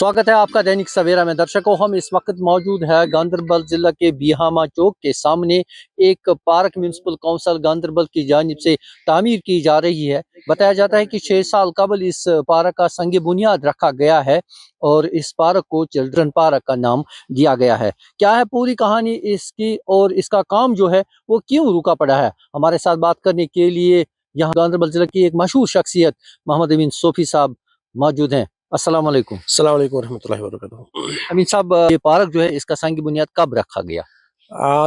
स्वागत है आपका दैनिक सवेरा में। दर्शकों, हम इस वक्त मौजूद है गांदरबल जिला के बीहामा चौक के सामने। एक पार्क म्यूनसिपल काउंसिल गांदरबल की जानिब से तामीर की जा रही है। बताया जाता है कि 6 साल कबल इस पार्क का संग बुनियाद रखा गया है और इस पार्क को चिल्ड्रन पार्क का नाम दिया गया है। क्या है पूरी कहानी इसकी और इसका काम जो है वो क्यों रुका पड़ा है, हमारे साथ बात करने के लिए यहाँ गांदरबल जिला की एक मशहूर शख्सियत मोहम्मद अमीन सोफी साहब मौजूद हैं। अस्सलाम वालेकुम। अस्सलाम वालेकुम रहमतुल्लाहि व बरकातहू। अमीन साहब, ये पार्क जो है इसका संग बुनियाद कब रखा गया?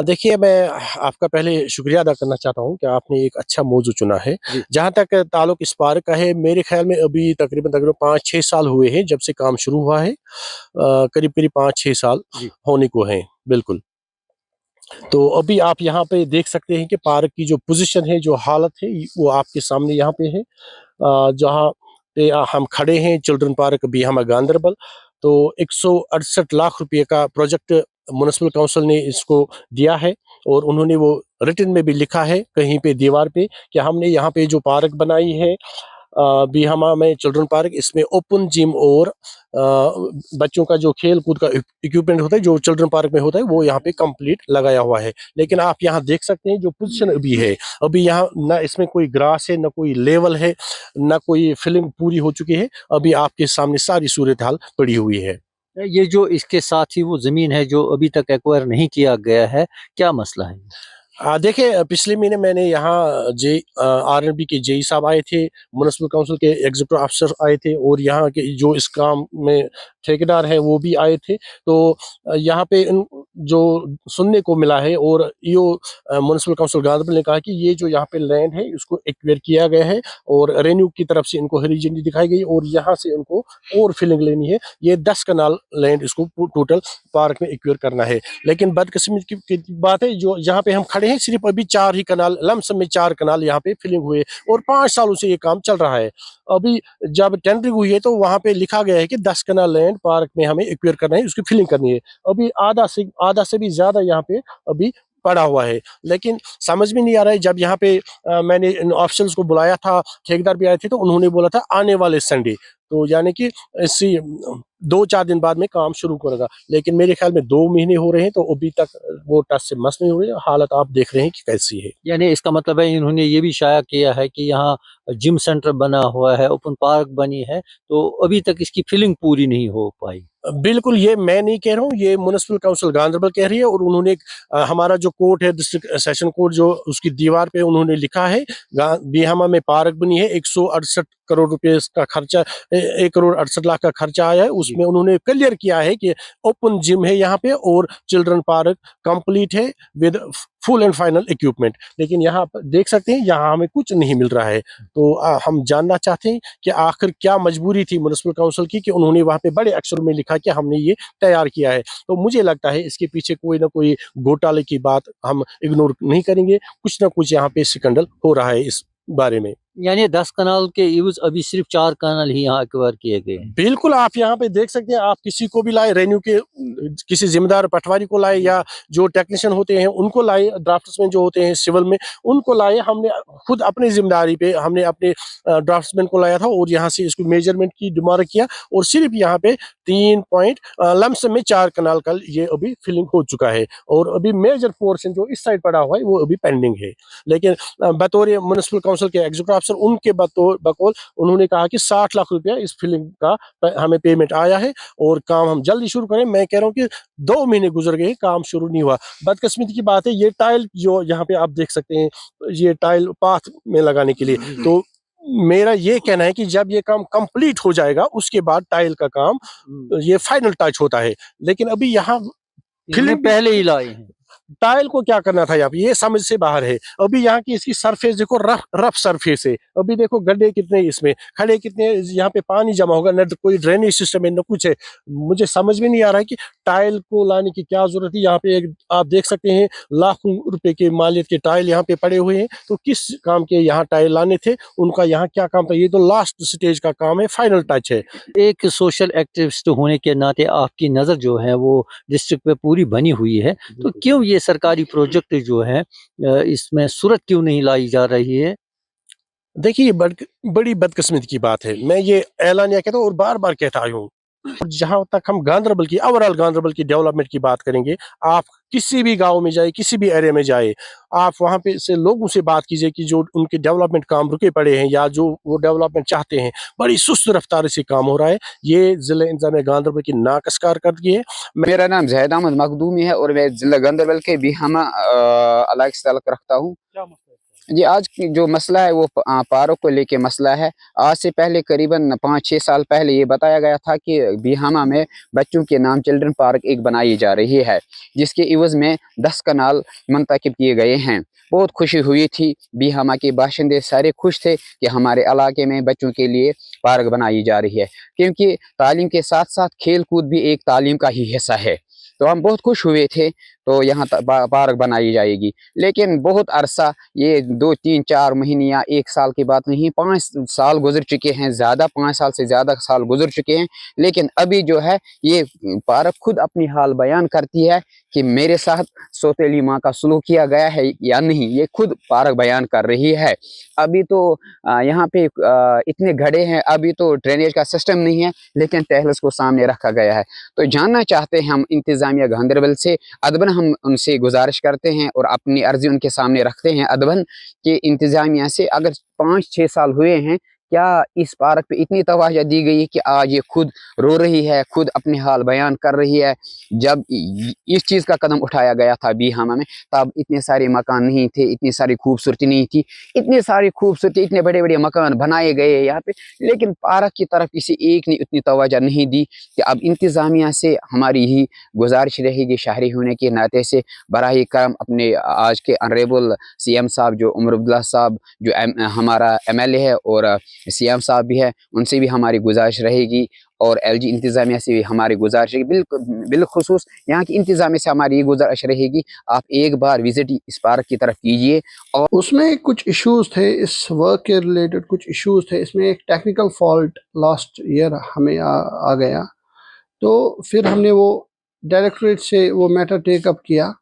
देखिए, मैं आपका पहले शुक्रिया अदा करना चाहता हूँ कि आपने एक अच्छा मौजू चुना है। जहाँ तक ताल्लुक इस पार्क का है, मेरे ख्याल में अभी तकरीबन 5-6 साल हुए हैं जब से काम शुरू हुआ है। करीब 5-6 साल होने को हैं। बिल्कुल। तो अभी आप यहाँ पे देख सकते हैं कि पार्क की जो पोजीशन है, जो हालत है, वो आपके सामने यहाँ पे है। जहाँ पे हम खड़े हैं, चिल्ड्रन पार्क बीहामा गांदरबल। तो 168 लाख रुपए का प्रोजेक्ट म्युनिसिपल काउंसिल ने इसको दिया है और उन्होंने वो रिटन में भी लिखा है कहीं पे दीवार पे कि हमने यहाँ पे जो पार्क बनाई है बीहामा में चिल्ड्रन पार्क, इसमें ओपन जिम और बच्चों का जो खेल कूद का इक्विपमेंट होता है जो चिल्ड्रन पार्क में होता है वो यहाँ पे कंप्लीट लगाया हुआ है। लेकिन आप यहाँ देख सकते हैं जो पोजीशन अभी है, अभी यहाँ ना इसमें कोई ग्रास है, ना कोई लेवल है, ना कोई फिलिंग पूरी हो चुकी है। अभी आपके सामने सारी सूरत हाल पड़ी हुई है। ये जो इसके साथ ही वो जमीन है जो अभी तक एक्वायर नहीं किया गया है, क्या मसला है? देखिए, पिछले महीने मैंने यहाँ आरएनबी के जेई साहब आए थे, म्युनिसिपल काउंसिल के एग्जीक्यूटिव अफसर आए थे और यहाँ के जो इस काम में ठेकेदार हैं वो भी आए थे। तो यहाँ पे जो सुनने को मिला है और ईओ म्युनिसिपल काउंसिल गांदरबल ने कहा कि ये जो यहाँ पे लैंड है इसको एक्वायर किया गया है और रेन्यू की तरफ से इनको हरी झंडी दिखाई गई और यहाँ से इनको और फिलिंग लेनी है। ये 10 कनाल लैंड इसको टोटल पार्क में एक्वायर करना है। लेकिन बदकिस्मती की बात है, जो यहाँ पे हम खड़े हैं सिर्फ अभी 4 ही कनाल, लमसम में 4 कनाल यहाँ पे फिलिंग हुए और 5 सालों से ये काम चल रहा है। अभी जब टेंडरिंग हुई है तो वहाँ पे लिखा गया है कि 10 कनाल लैंड पार्क में हमें एक्वायर करना है, उसकी फिलिंग करनी है। अभी आधा से भी ज्यादा यहाँ पे अभी पड़ा हुआ है। लेकिन समझ में नहीं आ रहा है। जब यहाँ पे मैंने इन ऑफिसर्स को बुलाया था, ठेकेदार भी आए थे, तो उन्होंने बोला था आने वाले संडे, तो यानी कि इसी 2-4 दिन बाद में काम शुरू करेगा। लेकिन मेरे ख्याल में 2 महीने हो रहे हैं तो अभी तक वो टच से मस नहीं हो रही है। हालत आप देख रहे हैं कि कैसी है। यानी इसका मतलब है इन्होंने ये भी शाया किया है कि यहाँ जिम सेंटर बना हुआ है, ओपन पार्क बनी है, तो अभी तक इसकी फिलिंग पूरी नहीं हो पाई। बिल्कुल, ये मैं नहीं कह रहा हूँ, ये म्युनिसिपल काउंसिल गांदरबल कह रही है और उन्होंने हमारा जो कोर्ट है, डिस्ट्रिक्ट सेशन कोर्ट, जो उसकी दीवार पे उन्होंने लिखा है बीहामा में पार्क बनी है, 168 करोड़ रुपए का खर्चा, 1 करोड़ 68 लाख का खर्चा आया है। उसमें उन्होंने क्लियर किया है कि ओपन जिम है यहाँ पे और चिल्ड्रन पार्क कंप्लीट है with full and final equipment. लेकिन यहाँ पर देख सकते हैं यहाँ हमें कुछ नहीं मिल रहा है। तो हम जानना चाहते हैं कि आखिर क्या मजबूरी थी म्युनिसिपल काउंसिल की कि उन्होंने वहाँ पे बड़े अक्षर में लिखा कि हमने ये तैयार किया है। तो मुझे लगता है इसके पीछे कोई ना कोई घोटाले की बात हम इग्नोर नहीं करेंगे। कुछ ना कुछ यहाँ पे स्कैंडल हो रहा है इस बारे में। यानी 10 कनाल के यूज अभी सिर्फ 4 कनाल ही यहाँ एक्वायर किए गए हैं। बिल्कुल, आप यहाँ पे देख सकते हैं, आप किसी को भी लाए, रेन्यू के किसी जिम्मेदार पटवारी को लाए या जो टेक्नीशियन होते हैं उनको लाए, ड्राफ्ट्समैन जो होते हैं सिविल में उनको लाए। हमने खुद अपनी जिम्मेदारी पे हमने अपने ड्राफ्ट्समैन को लाया था और यहाँ से इसको मेजरमेंट की डिमार्क किया और सिर्फ यहाँ पे 3 पॉइंट लमसम में 4 कनाल का ये अभी फिलिंग हो चुका है और अभी मेजर पोर्शन जो इस साइड पड़ा हुआ है वो अभी पेंडिंग है। लेकिन बतौर म्युनिसिपल काउंसिल के एग्जीक्यूटिव अफसर उनके बकौल उन्होंने कहा कि 60 लाख रुपया इस फिलिंग का हमें पेमेंट आया है और काम हम जल्दी शुरू करें। मैं कह रहा हूँ कि 2 महीने गुजर गए, काम शुरू नहीं हुआ। बदकिस्मती की बात है, ये टाइल जो यहाँ पे आप देख सकते हैं, ये टाइल पाथ में लगाने के लिए, तो मेरा ये कहना है कि जब ये काम कंप्लीट हो जाएगा उसके बाद टाइल का काम ये फाइनल टच होता है। लेकिन अभी यहाँ फिलिंग पहले ही लाए हैं। टाइल को क्या करना था यहाँ पे, ये समझ से बाहर है। अभी यहाँ की इसकी सरफेस देखो, रफ सरफेस है। अभी देखो गड्ढे कितने, इसमें खड़े कितने, यहाँ पे पानी जमा होगा, न कोई ड्रेनेज सिस्टम है न कुछ है। मुझे समझ में नहीं आ रहा है कि टाइल को लाने की क्या जरूरत है। यहाँ पे एक आप देख सकते हैं लाखों रुपए के मालियत के टाइल यहाँ पे पड़े हुए हैं। तो किस काम के यहाँ टाइल लाने थे, उनका यहाँ क्या काम था? ये तो लास्ट स्टेज का काम है, फाइनल टच है। एक सोशल एक्टिविस्ट होने के नाते आपकी नजर जो है वो डिस्ट्रिक्ट पे पूरी बनी हुई है, तो क्यों ये सरकारी प्रोजेक्ट जो है इसमें सूरत क्यों नहीं लाई जा रही है? देखिए, बड़ी बदकिस्मती की बात है। मैं ये ऐलानिया कहता हूँ और बार बार कहता आया हूँ जहाँ तक हम गांधरबल की ओवरऑल गांधरबल की डेवलपमेंट की बात करेंगे, आप किसी भी गांव में जाए, किसी भी एरिया में जाए, आप वहाँ पे से लोगों से बात कीजिए कि जो उनके डेवलपमेंट काम रुके पड़े हैं या जो वो डेवलपमेंट चाहते हैं, बड़ी सुस्त रफ्तार से काम हो रहा है। ये जिला इंतजामिया गांधरबल की नाकस कारकर्दगी है। मेरा नाम जैद अहमद मखदूमी है और मैं जिला गांधरबल के बिहामा इलाके से ताल्लुक रखता हूँ। जी, आज की जो मसला है वो पार्क को लेके मसला है। आज से पहले करीबन 5-6 साल पहले ये बताया गया था कि बिहामा में बच्चों के नाम चिल्ड्रन पार्क एक बनाई जा रही है, जिसके इवज़ में 10 कनाल मुंतखब किए गए हैं। बहुत खुशी हुई थी, बिहामा के बाशिंदे सारे खुश थे कि हमारे इलाके में बच्चों के लिए पार्क बनाई जा रही है, क्योंकि तालीम के साथ साथ खेल कूद भी एक तालीम का ही हिस्सा है। तो हम बहुत खुश हुए थे, तो यहाँ पार्क बनाई जाएगी। लेकिन बहुत अरसा, ये 2-3-4 महीने या 1 साल की बात नहीं, 5 साल गुजर चुके हैं, ज़्यादा 5 साल से ज़्यादा साल गुजर चुके हैं। लेकिन अभी जो है ये पार्क खुद अपनी हाल बयान करती है कि मेरे साथ सौतेली माँ का सलूक किया गया है या नहीं, ये खुद पार्क बयान कर रही है। अभी तो यहाँ पे इतने गड्ढे हैं, अभी तो ड्रेनेज का सिस्टम नहीं है, लेकिन टहलस को सामने रखा गया है। तो जानना चाहते हैं हम इंतज़ामिया गांधरबल से, अदबन हम उनसे गुजारिश करते हैं और अपनी अर्जी उनके सामने रखते हैं अदबन कि इंतज़ामिया से, अगर 5-6 साल हुए हैं, क्या इस पार्क पे इतनी तवज्जो दी गई कि आज ये खुद रो रही है, खुद अपनी हाल बयान कर रही है। जब इस चीज़ का कदम उठाया गया था बिहामा में, तब इतने सारे मकान नहीं थे, इतनी सारी खूबसूरती नहीं थी, इतनी सारी खूबसूरती, इतने बड़े बड़े मकान बनाए गए यहाँ पे, लेकिन पार्क की तरफ किसी एक ने इतनी तवज्जो नहीं दी। कि अब इंतज़ामिया से हमारी ही गुजारिश रहेगी शहरी होने के नाते से, बराह करम अपने आज के ऑनरेबल CM साहब जो उमर अब्दुल्ला साहब जो हमारा MLA है और CM साहब भी है, उनसे भी हमारी गुजारिश रहेगी और LG इंतज़ामिया से भी हमारी गुजारिश रहेगी। बिलखुसूस यहाँ की इंतज़ामिया से हमारी ये गुजारिश रहेगी, आप एक बार विज़िट इस पार्क की तरफ कीजिए। और उसमें कुछ इश्यूज थे, इस वर्क के रिलेटेड कुछ इश्यूज थे। इसमें एक टेक्निकल फॉल्ट लास्ट ईयर हमें आ गया, तो फिर हमने वो डायरेक्टरेट से वो मैटर टेक अप किया,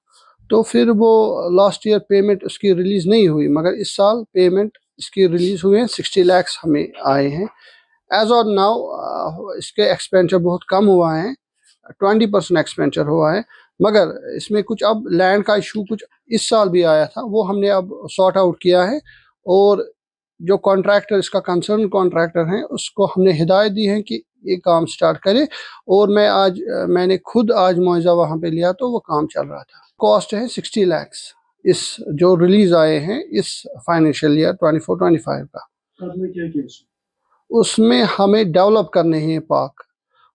तो फिर वो लास्ट ईयर पेमेंट उसकी रिलीज़ नहीं हुई, मगर इस साल पेमेंट इसकी रिलीज़ हुए हैं, 60 लाख हमें आए हैं। एज ऑन नाउ इसके एक्सपेंचर बहुत कम हुआ है, 20% एक्सपेंचर हुआ है, मगर इसमें कुछ अब लैंड का इशू कुछ इस साल भी आया था, वो हमने अब सॉर्ट आउट किया है। और जो कॉन्ट्रैक्टर, इसका कंसर्न कॉन्ट्रैक्टर हैं, उसको हमने हिदायत दी है कि ये काम स्टार्ट करे। और मैंने खुद आज मुआवजा वहाँ पे लिया, तो वो काम चल रहा था। कॉस्ट है 60 लाख इस जो रिलीज आए हैं इस फाइनेंशियल ईयर 24-25 का। उसमें हमें डेवलप करने हैं पार्क,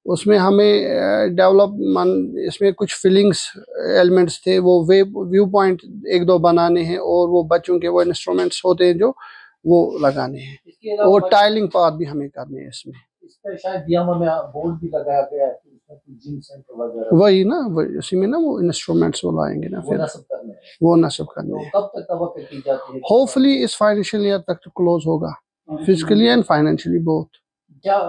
उसमें हमें डेवलपमेंट, इसमें कुछ फीलिंग्स एलिमेंट्स थे, वो व्यू पॉइंट 1-2 बनाने हैं, और वो बच्चों के वो इंस्ट्रूमेंट्स होते हैं जो वो लगाने हैं, और टाइलिंग पार्ट भी हमें करने हैं इसमें। इस पे शायद बिहामा में बोर्ड भी लगाया गया है कि इसमें कुछ जिम सेंटर वगैरह, वही ना, वही उसी में ना वो इंस्ट्रूमेंट्स वो लाएंगे ना, फिर वो नस्ब करने हैं। कब तक तवक्को की जाती है? होपफुली इस फाइनेंशियल ईयर तक तो क्लोज होगा, फिजिकली एंड फाइनेंशियली बोथ। क्या